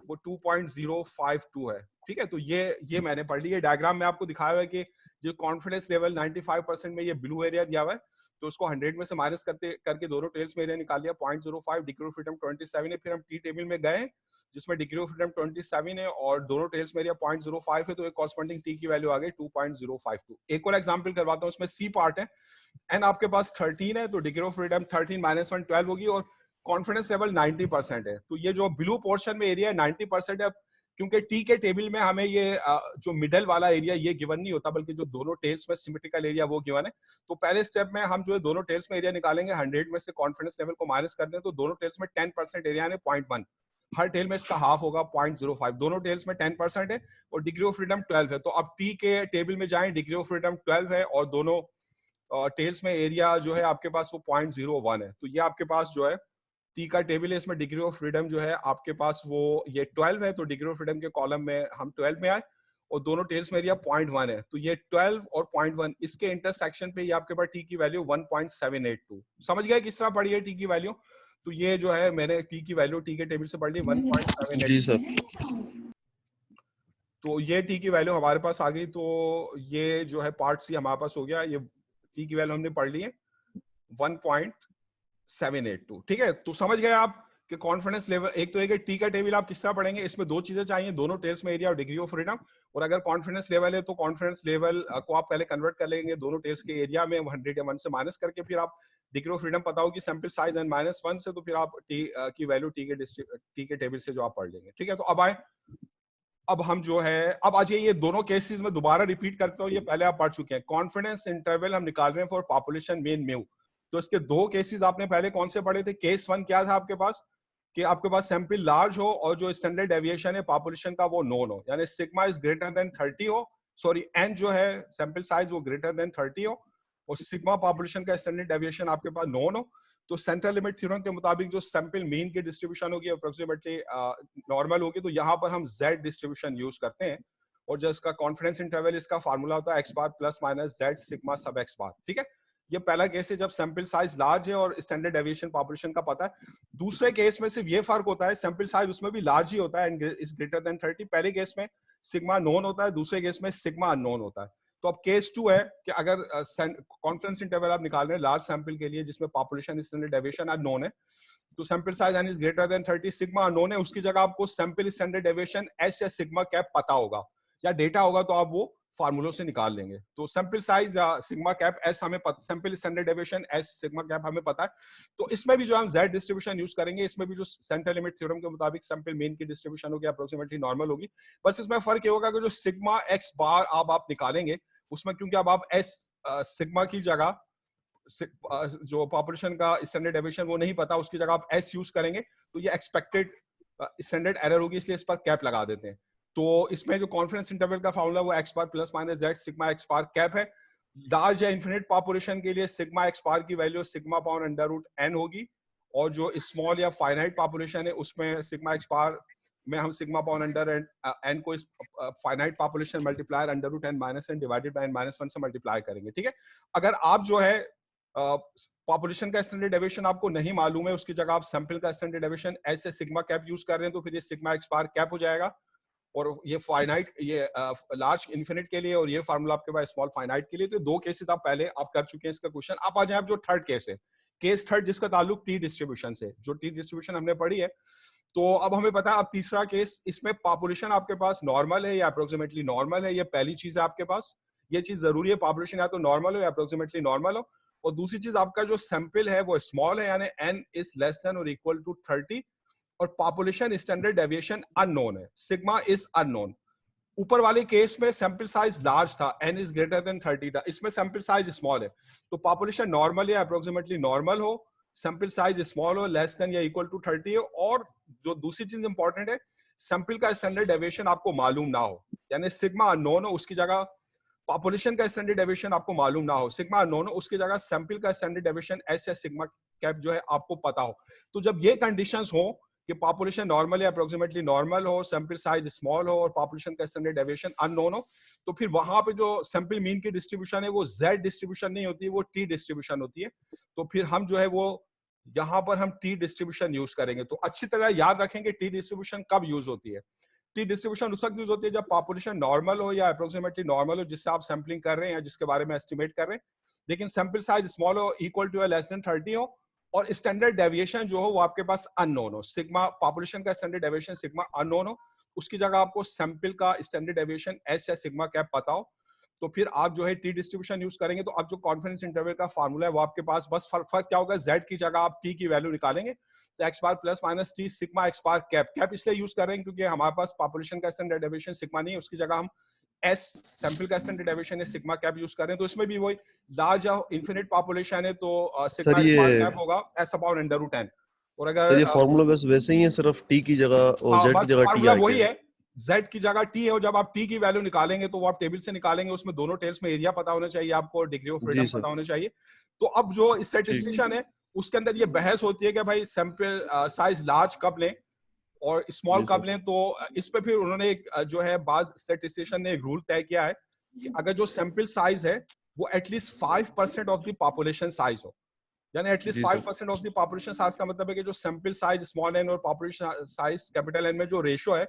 वो 2.052 है। ठीक है, तो ये मैंने पढ़ ली है। डायग्राम में आपको दिखाया हुआ है कि जो कॉन्फिडेंस लेवल 95% में ये ब्लू एरिया दिया हुआ है, तो उसको 100 में से माइनस करके दोनों टेल्स में एरिया निकाल लिया 0.05, डिग्री ऑफ फ्रीडम 27 है। फिर हम टी टेबल में गए जिसमें डिग्री ऑफ फ्रीडम 27 है और दोनों टेल्स में एरिया 0.05 है, तो एक कॉरस्पॉन्डिंग टी की वैल्यू आ गई 2.052। एक और एग्जांपल करवाता हूं, उसमें सी पार्ट है, एन आपके पास 13 है तो डिग्री ऑफ फ्रीडम 13 -1 12 होगी और कॉन्फिडेंस लेवल 90% है। तो ये जो ब्लू पोर्शन में एरिया 90% है, क्योंकि टी के टेबल में हमें ये जो मिडल वाला एरिया ये गिवन नहीं होता, बल्कि जो दोनों टेल्स में सिमेट्रिकल एरिया वो गिवन है। तो पहले स्टेप में हम जो है दोनों टेल्स में एरिया निकालेंगे, 100 में से कॉन्फिडेंस लेवल को माइनस कर दें तो दोनों टेल्स में 10% एरिया है 0.1, हर टेल में इसका हाफ होगा 0.05। दोनों टेल्स में 10% है और डिग्री ऑफ फ्रीडम 12 है। तो अब टी के टेबल में जाएं, डिग्री ऑफ फ्रीडम 12 है और दोनों टेल्स में एरिया जो है आपके पास वो 0.01 है। तो ये आपके पास जो है टी का टेबल है, इसमें डिग्री ऑफ फ्रीडम जो है आपके पास वो ये 12 है, तो डिग्री ऑफ फ्रीडम के कॉलम में हम 12 में आए और दोनों टेल्स में एरिया 0.1 है, तो ये 12 और 0.1 इसके इंटरसेक्शन पे ये आपके पास टी की वैल्यू 1.782। समझ गए किस तरह पढ़ी है टी की वैल्यू? तो ये जो है मैंने टी की वैल्यू टी के टेबल से पढ़ ली 1.782। जी सर। तो ये टी की वैल्यू हमारे पास आ गई, तो ये जो है पार्ट सी हमारे पास हो गया, ये टी की वैल्यू हमने पढ़ ली है 1.782। ठीक है, तो समझ गए आप कि कॉन्फिडेंस लेवल, एक तो है कि टी का टेबल आप किस तरह पढ़ेंगे, इसमें दो चीजें चाहिए, दोनों टेल्स में एरिया और डिग्री ऑफ फ्रीडम। और अगर कॉन्फिडेंस लेवल है तो कॉन्फिडेंस लेवल को आप पहले कन्वर्ट कर लेंगे दोनों टेल्स के एरिया में 100 या 1 से माइनस करके, फिर आप डिग्री ऑफ फ्रीडम पता होगी सैंपल साइज एंड -1 से, तो फिर आप टी की वैल्यू टी के टेबल से जो आप पढ़ लेंगे। ठीक है, तो अब आए, अब हम जो है, अब आज ये दोनों केसेस में दोबारा रिपीट करता हूँ, ये पहले आप पढ़ चुके हैं। कॉन्फिडेंस इंटरवल हम निकाल रहे हैं फॉर पॉपुलेशन मीन म्यू। तो इसके दो केसेस आपने पहले कौन से पढ़े थे? केस 1 क्या था आपके पास कि आपके पास सैंपल लार्ज हो और जो स्टैंडर्ड डेविएशन है पॉपुलेशन का वो नोन हो, यानी सिग्मा इज ग्रेटर देन 30 हो, सॉरी एन जो है सैंपल साइज वो ग्रेटर देन 30 हो, और सिग्मा पॉपुलेशन का स्टैंडर्ड डेविएशन आपके पास नोन हो। तो सेंट्रल लिमिट थ्योरम के मुताबिक जो सैंपल मीन की डिस्ट्रीब्यूशन होगी अप्रोक्सीमेटली नॉर्मल होगी, तो यहाँ पर हम जेड डिस्ट्रीब्यूशन यूज करते हैं, और जो इसका कॉन्फिडेंस इंटरवल इसका फार्मूला होता है X bar plus minus Z sigma sub X bar. ठीक है, ये पहला केस है जब सैंपल साइज लार्ज है और स्टैंडर्ड डेविएशन पॉपुलेशन का पता है। दूसरे केस में सिर्फ ये फर्क होता है, सैंपल साइज उसमें भी लार्ज ही होता है एंड इज ग्रेटर देन 30। पहले केस में सिग्मा नोन होता है, दूसरे केस में सिग्मा अननोन होता है। तो अब केस 2 है कि अगर कॉन्फिडेंस इंटरवल आप निकाल रहे हैं लार्ज सैंपल के लिए जिसमें पॉपुलेशन स्टैंडर्ड डेविएशन अननोन है, तो sample size n is greater than 30, sigma unknown है, उसकी जगह आपको सैंपल स्टैंडर्ड डेविएशन एस या सिग्मा कैप पता होगा या डेटा होगा, तो आप वो फार्मूलों से निकाल लेंगे। तो सैंपल साइज या सिग्मा कैप एस हमें sample standard deviation S sigma cap हमें पता है। तो इसमें भी जो हम जेड डिस्ट्रीब्यूशन यूज करेंगे, इसमें भी जो सेंट्रल लिमिट थ्योरम के मुताबिक सैंपल मीन की डिस्ट्रीब्यूशन होगी अप्रोक्सीमेटली नॉर्मल होगी। बस इसमें फर्क ये होगा कि जो सिग्मा एक्स बार आप निकालेंगे उसमें, क्योंकि अब आप एस सिग्मा की जगह जो पॉपुलेशन का स्टैंडर्ड डेविएशन वो नहीं पता, उसकी जगह आप एस यूज करेंगे, तो ये एक्सपेक्टेड स्टैंडर्ड एरर होगी, इसलिए इस पर कैप लगा देते हैं। तो इसमें जो कॉन्फिडेंस इंटरवल का फार्मूला वो X bar plus minus Z sigma x bar cap है। लार्ज या इन्फिनिट पॉपुलेशन के लिए सिग्मा एक्स बार की value sigma upon under root N होगी, और जो स्मॉल या फाइनाइट पॉपुलेशन है उसमें सिग्मा एक्स बार में हम सिग्मा पाउंड अंडर एन को इस finite population multiplier under root n minus n divided by n minus 1 से मल्टीप्लाई करेंगे। ठीक है, अगर आप जो है पॉपुलेशन का स्टैंडर्ड डेविएशन आपको नहीं मालूम है, उसकी जगह आप सैंपल का स्टैंडर्ड डेविएशन ऐसे सिग्मा कैप यूज कर रहे हैं, तो फिर ये सिग्मा एक्स बार कैप हो जाएगा, और ये फाइनाइट ये लार्ज इन्फिनिट के लिए, और ये फार्मूला आपके पास स्मॉल फाइनाइट के लिए। तो दो केसेस आप पहले आप कर चुके हैं इसका क्वेश्चन। आप आ जाए आप जो थर्ड केस है, केस थर्ड जिसका ताल्लुक टी डिस्ट्रीब्यूशन से, जो टी डिस्ट्रीब्यूशन हमने पढ़ी है। तो अब हमें पता है अब तीसरा केस, इसमें पॉपुलेशन आपके पास नॉर्मल है या अप्रोक्सीमेटली नॉर्मल है, ये पहली चीज है आपके पास, ये चीज जरूरी है, पॉपुलेशन या तो नॉर्मल हो या अप्रोक्सीमेटली नॉर्मल हो। और दूसरी चीज आपका जो सैंपल है वो स्मॉल है, यानी एन इज लेस देन और इक्वल टू 30, और पॉपुलेशन स्टैंडर्ड डेविएशन अननोन है, सिग्मा इज अननोन। ऊपर वाले केस में सैंपल साइज लार्ज था, एन इज ग्रेटर देन 30 था, इसमें सैंपल साइज स्मॉल है, तो पॉपुलेशन नॉर्मल या अप्रोक्सीमेटली नॉर्मल हो, सैंपल साइज स्मॉल हो, लेस देन या इक्वल टू 30 हो, और जो दूसरी चीज इंपॉर्टेंट है, सैंपल का स्टैंडर्ड डेविएशन आपको मालूम ना हो, यानी सिग्मा अननोन हो, उसकी जगह पॉपुलेशन का स्टैंडर्ड डेविएशन आपको मालूम ना हो, सिग्मा अननोन हो, उसकी जगह सैंपल का स्टैंडर्ड डेविएशन एस या सिग्मा कैप जो है आपको पता हो। तो जब ये कंडीशंस हो कि पॉपुलेशन नॉर्मल या अप्रोक्सीमेटली नॉर्मल हो, सैंपल साइज स्मॉल हो और पॉपुलेशन का स्टैंडर्ड डेविएशन अननोन हो, तो फिर वहां पे जो सैंपल मीन की डिस्ट्रीब्यूशन है वो जेड डिस्ट्रीब्यूशन नहीं होती है, वो टी डिस्ट्रीब्यूशन होती है। तो फिर हम जो है वो यहाँ पर हम टी डिस्ट्रीब्यूशन यूज करेंगे। तो अच्छी तरह याद रखेंगे टी डिस्ट्रीब्यूशन कब यूज होती है। टी डिस्ट्रीब्यूशन उस वक्त यूज होती है जब पॉपुलेशन नॉर्मल हो या अप्रोक्सीमेटली नॉर्मल हो, जिससे आप सैंपलिंग कर रहे हैं या जिसके बारे में एस्टिमेट कर रहे हैं, लेकिन सैंपल साइज स्मॉल हो, इक्वल टू या लेस देन 30 हो, और स्टैंडर्ड डेविएशन जो हो वो आपके पास अननोन हो, सिग्मा पॉपुलेशन का स्टैंडर्ड डेविएशन सिग्मा अननोन हो, उसकी जगह आपको सैंपल का स्टैंडर्ड डेविएशन एस या सिग्मा कैप पता हो, तो फिर आप जो है टी डिस्ट्रीब्यूशन यूज करेंगे। तो अब जो कॉन्फिडेंस इंटरवल का फार्मूला है वो आपके पास, बस फर्क क्या होगा, जेड की जगह आप टी की वैल्यू निकालेंगे, तो X bar plus minus T sigma x bar cap, cap इसलिए यूज कर रहे हैं क्योंकि हमारे पास पॉपुलेशन का स्टैंडर्ड डेविएशन सिग्मा नहीं है, उसकी जगह हम एस सैंपल का स्टैंडर्ड डेविएशन है सिग्मा कैप यूज कर रहे हैं। तो इसमें भी वही लार्ज या इनफिनिट पॉपुलेशन है तो सिग्मा एक्स बार कैप होगा s upon under root n. और अगर सर ये फार्मूला बस वैसे ही है, सिर्फ टी की जगह और जेड की जगह टी फार्मूला आ वही गया है, z की जगह t है, और जब आप t की वैल्यू निकालेंगे तो वो आप टेबल से निकालेंगे, उसमें दोनों टेल्स में एरिया पता होना चाहिए आपको, डिग्री ऑफ जी फ्रीडम सर। पता होना चाहिए। तो अब जो ठीक। स्टैटिस्टिशियन है उसके अंदर ये बहस होती है कि भाई सैंपल साइज लार्ज कब लें और स्मॉल जी कब सर। लें। तो इस पे फिर उन्होंने एक जो है बाज स्टैटिस्टिशियन ने एक रूल तय किया है कि अगर जो सैंपल साइज है वो at least 5% of the population size हो, यानी एटलीस्ट जी sir. 5% of the population size का मतलब है कि जो सैंपल साइज स्मॉल एन और पॉपुलेशन साइज कैपिटल एन में जो रेशियो है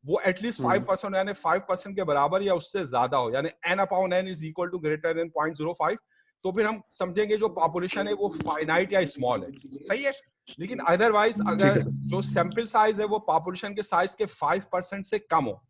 वो एटलीस्ट 5% यानी 5% के बराबर या उससे ज्यादा हो, यानी n upon n is equal to greater than 0.05। तो फिर हम समझेंगे जो पॉपुलेशन है वो फाइनाइट या स्मॉल है, सही है। लेकिन अदरवाइज ठीक अगर है। जो सैंपल साइज है वो पॉपुलेशन के साइज के 5% से कम हो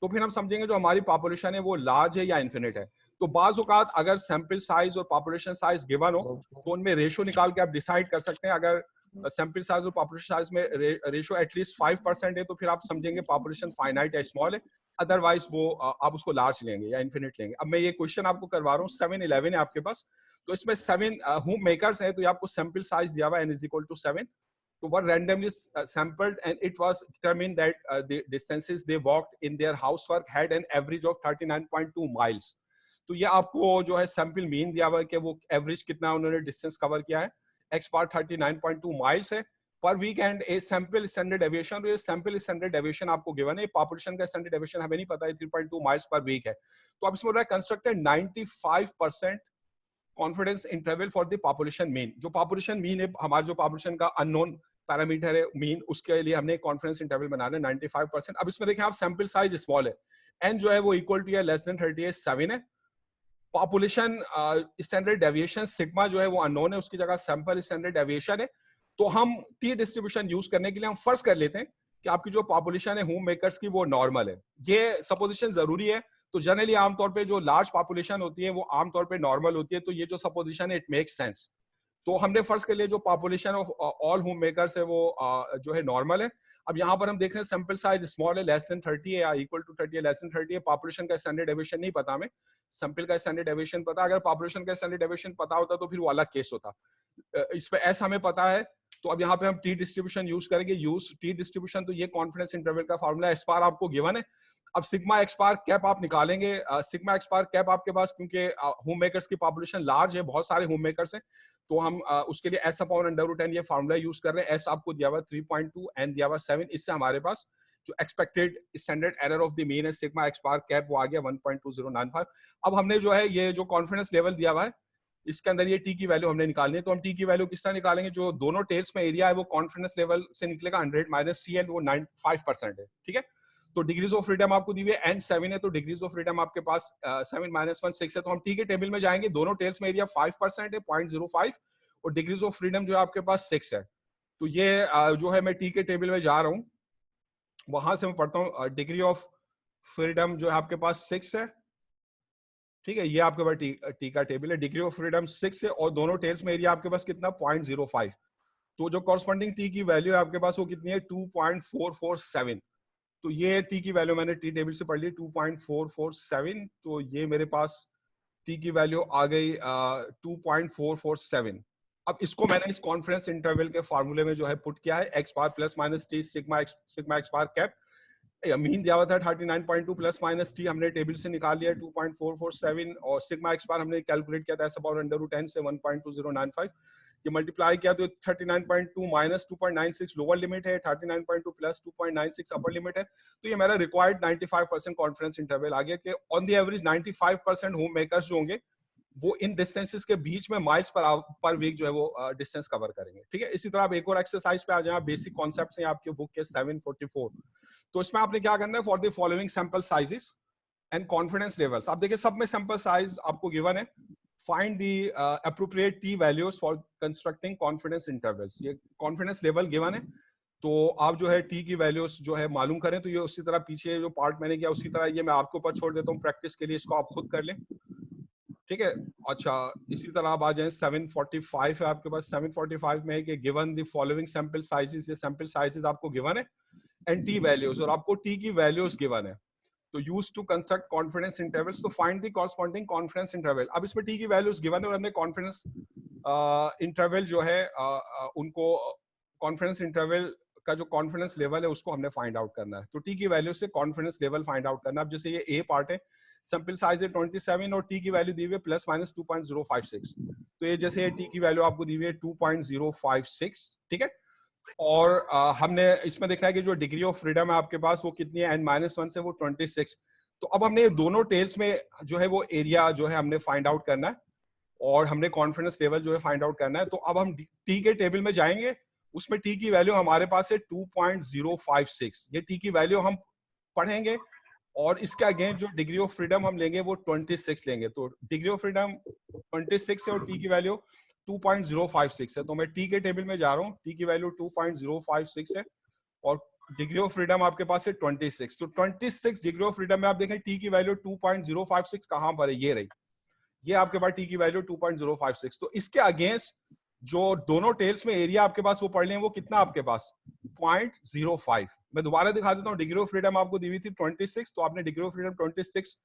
तो फिर हम समझेंगे जो हमारी पॉपुलेशन है वो लार्ज है या इन्फिनिट है। तो बाज औकात अगर सैंपल साइज और पॉपुलेशन साइज गिवन हो तो उनमें रेशियो निकाल के आप डिसाइड कर सकते हैं। अगर सैंपल साइज और पॉपुलेशन साइज में रेशियो एटलीस्ट 5% है तो फिर आप समझेंगे पॉपुलेशन फाइनाइट या स्मॉल है, अदरवाइज वो आप उसको लार्ज लेंगे या इन्फिनिट लेंगे। अब मैं ये क्वेश्चन आपको करवा रहा हूँ, 7-11 है आपके पास, तो इसमें 7 होम मेकर्स हैं, तो ये आपको सैंपल साइज दिया हुआ है n is equal to 7, तो were randomly sampled and it was determined that the distances they walked in their housework had an average of 39.2 miles। तो ये आपको जो है सैंपल मीन दिया हुआ है कि वो एवरेज कितना उन्होंने डिस्टेंस कवर किया है, x बार 39.2 माइल्स है per week and a sample standard deviation. ये सैंपल स्टैंडर्ड डेविएशन आपको गिवन है, पॉपुलेशन का स्टैंडर्ड डेविएशन हमें नहीं पता है, 3.2 माइल्स पर वीक है। तो अब इसमें constructed 95% confidence interval for the population mean. जो पॉपुलेशन मीन है, हमारे जो पॉपुलेशन का अननोन पैरामीटर है मीन, उसके लिए हमने कॉन्फिडेंस इंटरवल बनाना है 95%। अब इसमें देखें आप सैंपल साइज स्मॉल है, एन जो है वो इक्वल टू या लेस देन 38.7 है, पॉपुलेशन स्टैंडर्ड डेविएशन सिग्मा जो है वो अननोन है, उसकी जगह सैंपल स्टैंडर्ड डेविएशन है। तो हम टी डिस्ट्रीब्यूशन यूज करने के लिए हम फर्स्ट कर लेते हैं कि आपकी जो पॉपुलेशन है होम मेकर्स की वो नॉर्मल है। ये सपोजिशन जरूरी है। तो जनरली आमतौर पे जो लार्ज पॉपुलेशन होती है वो आमतौर पे नॉर्मल होती है, तो ये जो सपोजिशन है इट मेक्स सेंस। तो हमने फर्स्ट के लिए जो population of all home makers है वो जो है नॉर्मल है। अब यहाँ पर हम देख रहे हैं सैंपल साइज स्मॉल है, लेस देन 30 है या इक्वल टू 30 है, लेस देन 30 है। पॉपुलेशन का स्टैंडर्ड डेविएशन नहीं पता हमें, सैंपल का स्टैंडर्ड डेविएशन पता। अगर पॉपुलेशन का स्टैंडर्ड डेविएशन पता होता तो फिर वो अलग केस होता। इस पे एस हमें पता है, तो अब यहाँ पे हम टी डिस्ट्रीब्यूशन यूज करेंगे। यूज टी डिस्ट्रीब्यूशन, तो ये कॉन्फिडेंस इंटरवल का फॉर्मूला एस बार आपको गिवन है। अब सिग्मा एक्स बार कैप आप निकालेंगे, सिग्मा एक्स बार कैप आपके पास क्योंकि होम मेकर्स की पॉपुलेशन लार्ज है, बहुत सारे होम मेकर्स हैं, तो हम उसके लिए s upon under root n ये फॉर्मूला यूज कर रहे हैं। एस आपको दिया हुआ 3.2, एन दिया हुआ 7, इससे हमारे पास जो expected standard error of the mean है सिग्मा एक्स बार कैप वो आ गया 1.2095। अब हमने जो है ये जो कॉन्फिडेंस लेवल दिया हुआ है इसके अंदर ये टी की वैल्यू हमने निकालनी है। तो हम टी की वैल्यू किस तरह निकालेंगे, जो दोनों टेल्स में एरिया है वो कॉन्फिडेंस लेवल से निकलेगा 100 माइनस सी एल, वो 95% है, ठीक है। तो डिग्रीज ऑफ फ्रीडम आपको दी हुई है n 7 है, तो डिग्रीज ऑफ फ्रीडम आपके पास 7 माइनस 1 6 है। तो हम टी के टेबल में जाएंगे, दोनों टेल्स में एरिया 5% है 0.05 और डिग्रीज ऑफ फ्रीडम जो है आपके पास 6 है। तो ये जो है मैं टी के टेबल में जा रहा हूँ, वहां से मैं पढ़ता हूँ। डिग्री ऑफ फ्रीडम जो है आपके पास 6 है, ठीक है। ये आपके पास टी का टेबल है, डिग्री ऑफ फ्रीडम 6 है और दोनों टेल्स में एरिया आपके पास कितना 0.05। तो जो कॉरस्पॉन्डिंग टी की वैल्यू है आपके पास वो कितनी है 2.447। तो ये टी की वैल्यू मैंने टी टेबल से पढ़ ली 2.447। तो ये मेरे पास टी की वैल्यू आ गई 2.447। अब इसको मैंने इस कॉन्फिडेंस इंटरवल के फार्मूले में जो है पुट किया है, X bar plus minus T sigma x bar cap. Mean दिया हुआ था 39.2 प्लस माइनस टी हमने टेबल से निकाल लिया 2.447 और सिग्मा एक्स बार हमने कैलकुलेट किया था ऐसा पावर अंडर रूट 10 से 1.2095। ये मल्टीप्लाई किया तो 39.2 माइनस 2.96 लोअर लिमिट है, 39.2 प्लस 2.96 अपर लिमिट है। तो ये मेरा रिक्वायर्ड 95% कॉन्फिडेंस इंटरवल आ गया कि on the average 95% home makers जो होंगे वो इन डिस्टेंसेस के बीच में माइल्स पर वीक जो है वो डिस्टेंस कवर करेंगे, ठीक है। इसी तरह आप एक और एक्सरसाइज पे आ जाए, बेसिक कॉन्सेप्ट्स हैं आपके बुक के 744। तो इसमें आपने क्या करना है, for the following sample sizes and confidence levels. आप देखिए सब में सैंपल साइज आपको गिवन है, find the appropriate T values for constructing confidence intervals. ये कॉन्फिडेंस लेवल गिवन है, तो आप जो है टी की वैल्यूज जो है मालूम करें। तो ये उसी तरह पीछे जो पार्ट मैंने किया उसी तरह ये मैं आपके ऊपर छोड़ देता हूँ प्रैक्टिस के लिए, इसको आप खुद कर लें, ठीक है। अच्छा, इसी तरह आप आ जाए 745 है आपके पास। 745 में है कि given the following sample sizes, ये सैंपल साइजेस आपको गिवन है एंड टी वैल्यूज, और आपको टी की वैल्यूज गिवन है। तो use to construct confidence intervals, तो find the corresponding confidence interval. अब इसमें टी की वैल्यूज गिवन है और हमने कॉन्फिडेंस इंटरवल जो है उनको कॉन्फिडेंस इंटरवल का जो कॉन्फिडेंस लेवल है उसको हमने फाइंड आउट करना है। तो टी की वैल्यू से कॉन्फिडेंस लेवल फाइंड आउट करना है। अब जैसे ये ए पार्ट है, सैंपल साइज है 27 और टी की वैल्यू दी हुई है प्लस माइनस 2.056। तो ये जैसे टी की वैल्यू आपको दी हुई है 2.056, ठीक है। और हमने इसमें देखा है कि जो डिग्री ऑफ फ्रीडम है आपके पास वो कितनी है, n-1 से वो 26। तो अब हमने दोनों टेल्स में जो है वो एरिया जो है हमने फाइंड आउट करना है और हमने कॉन्फिडेंस लेवल जो है फाइंड आउट करना है। तो अब हम टी के टेबल में जाएंगे, उसमें टी की वैल्यू हमारे पास है 2.056। ये टी की वैल्यू हम पढ़ेंगे और इसके अगेंस्ट जो डिग्री ऑफ फ्रीडम हम लेंगे वो 26 लेंगे। तो डिग्री ऑफ फ्रीडम 26 है और टी की वैल्यू 2.056 है। तो मैं टी के टेबल में जा रहा हूँ, टी की वैल्यू 2.056 है और डिग्री ऑफ फ्रीडम आपके पास है 26। तो 26 डिग्री ऑफ फ्रीडम में आप देखें टी की वैल्यू 2.056 कहां पर है, ये रही, ये आपके पास टी की वैल्यू 2.056। तो इसके अगेंस्ट जो दोनों टेल्स में एरिया आपके पास वो पढ़ लें, वो कितना आपके पास 0.05। मैं दोबारा दिखा देता हूँ, डिग्री ऑफ फ्रीडम आपको दी हुई थी 26, तो आपने डिग्री ऑफ फ्रीडम 26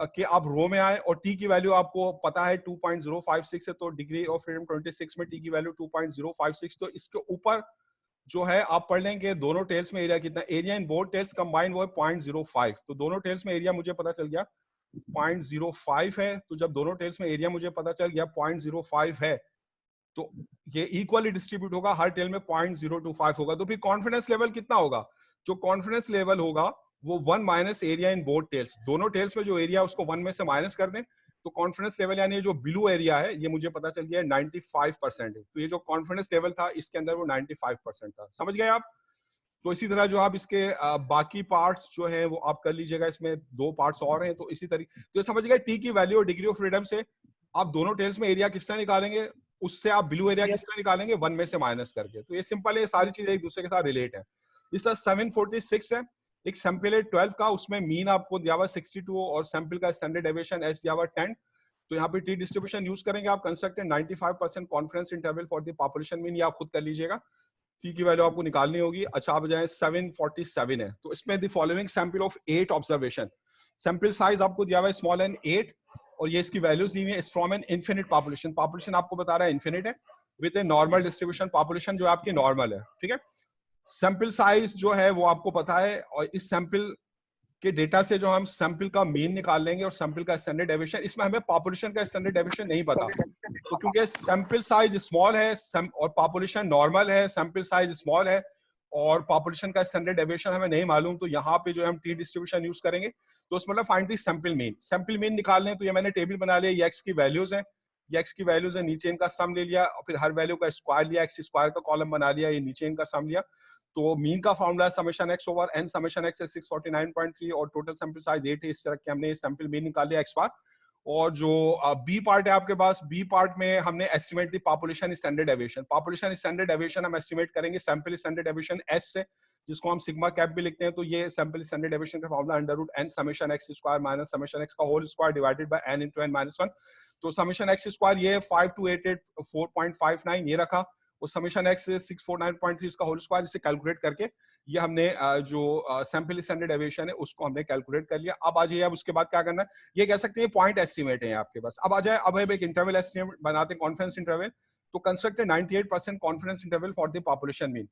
के आप रो में आए और टी की वैल्यू आपको पता है 2.056 है, तो डिग्री ऑफ फ्रीडम 26 में टी की वैल्यू 2.056। तो इसके ऊपर जो है आप पढ़ लेंगे दोनों टेल्स में एरिया कितना, area in both tails combine वो है 0.05। तो दोनों टेल्स में एरिया मुझे पता चल गया 0.05 है। तो जब दोनों टेल्स में एरिया मुझे पता चल गया 0.05 है, तो ये इक्वली डिस्ट्रीब्यूट होगा, हर टेल में 0.025 होगा। तो फिर कॉन्फिडेंस लेवल कितना होगा, जो कॉन्फिडेंस लेवल होगा वो 1 minus area in both tails, दोनों टेल्स में जो एरिया उसको 1 में से माइनस कर दें। तो कॉन्फिडेंस लेवल यानी जो ब्लू एरिया है ये मुझे पता चल गया 95% है। तो ये जो कॉन्फिडेंस लेवल था इसके अंदर वो 95% था। समझ गए आप? तो इसी तरह जो आप इसके बाकी पार्ट्स जो है वो आप कर लीजिएगा, इसमें 2 पार्ट्स और हैं। तो इसी तरीके तो समझ गए टी की वैल्यू और डिग्री ऑफ फ्रीडम से आप दोनों टेल्स में एरिया किस तरह निकालेंगे, उससे आप ब्लू एरिया किस तरह निकालेंगे 1 में से माइनस करके। तो ये सिंपल है, सारी चीजें एक दूसरे के साथ रिलेट है। इस तरह 746 है, एक सैंपल है 12 का, उसमें मीन आपको दिया हुआ 62 और सैंपल का स्टैंडर्ड डेविएशन एस दिया हुआ 10। तो यहाँ पे टी डिस्ट्रीब्यूशन यूज करेंगे आप, constructed 95% confidence interval for the population mean, ये आप खुद कर लीजिएगा, टी की वैल्यू आपको निकालनी होगी। अच्छा आप जाए 747 है, तो इसमें the following sample of 8 observation, sample size आपको दिया हुआ है स्मॉल एन 8 और ये इसकी वैल्यूज दी हुई है from an infinite population, population आपको बता रहा है इनफिनिट है with a normal distribution, population जो आपकी नॉर्मल है, ठीक है। सैंपल साइज जो है वो आपको पता है और इस सैंपल के डेटा से जो हम सैंपल का मीन निकाल लेंगे और सैंपल का स्टैंडर्ड डेविएशन, इसमें हमें पॉपुलेशन का स्टैंडर्ड डेविएशन नहीं पता, तो क्योंकि सैंपल साइज स्मॉल है और पॉपुलेशन नॉर्मल है, सैंपल साइज स्मॉल है और पॉपुलेशन का स्टैंडर्ड डेविएशन हमें नहीं मालूम, तो यहाँ पे जो हम टी डिस्ट्रीब्यूशन यूज करेंगे। तो उसमें मतलब find the sample mean, sample mean निकाल लें। तो ये मैंने टेबल बना लिया, ये एक्स की वैल्यूज है, ये एक्स की वैल्यूज है, नीचे इनका सम ले लिया और फिर हर वैल्यू का स्क्वायर लिया, एक्स स्क्वायर का कॉलम बना लिया, ये नीचे इनका सम लिया। तो मीन का formula summation x over n, summation x है 649.3 और टोटल सैंपल साइज 8 है, इस तरह के हमने सैंपल मीन निकाल लिया एक्स बार। और जो बी पार्ट है आपके पास, बी पार्ट में हमने estimate the population standard deviation, population standard deviation हम एस्टिमेट करेंगे सैंपल स्टैंडर्ड डेविएशन एस से, जिसको हम सिग्मा कैप भी लिखते हैं। तो ये सैंपल स्टैंडर्ड डेविएशन का formula under root N summation X square minus summation X का whole square divided by N into N minus 1। तो समेशन एक्स स्क्वायर ये 5288 4.59 ये रखा और समेशन एक्स 649.3 इसका होल स्क्वायर, इसे कैलकुलेट करके ये हमने जो सैंपल स्टैंडर्ड डेविएशन है उसको हमने कैलकुलेट कर लिया। अब आ जाइए, अब उसके बाद क्या करना है, ये कह सकते हैं पॉइंट एस्टिमेट है आपके पास। अब आ जाए, अब हम एक इंटरवल एस्टिमेट बनाते हैं, कॉन्फिडेंस इंटरवल। तो constructed 98% confidence interval for the population mean.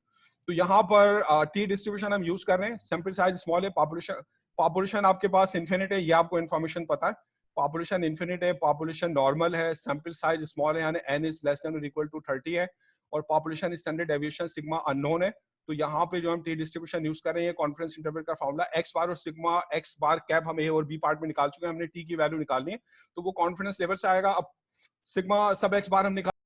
तो यहाँ पर टी डिस्ट्रीब्यूशन हम यूज कर रहे हैं, सैंपल साइज स्मॉल है, पॉपुलेशन आपके पास इन्फिनिट है, ये आपको इन्फॉर्मेशन पता है, पॉपुलेशन इन्फिनिट है, पॉपुलेशन नॉर्मल है, सैंपल साइज स्मॉल है यानी n इज लेस देन और इक्वल टू 30 है और population standard deviation sigma unknown है। तो यहाँ पे जो हम टी डिस्ट्रीब्यूशन यूज कर रहे हैं, कॉन्फिडेंस इंटरवल का फॉर्मूला एक्स बार और सिग्मा एक्स बार कैप हम ए और बी पार्ट में निकाल चुके हैं, हमने टी की वैल्यू निकालनी है, तो वो कॉन्फिडेंस लेवल से आएगा। अब सिग्मा सब एक्स बार हम निकाल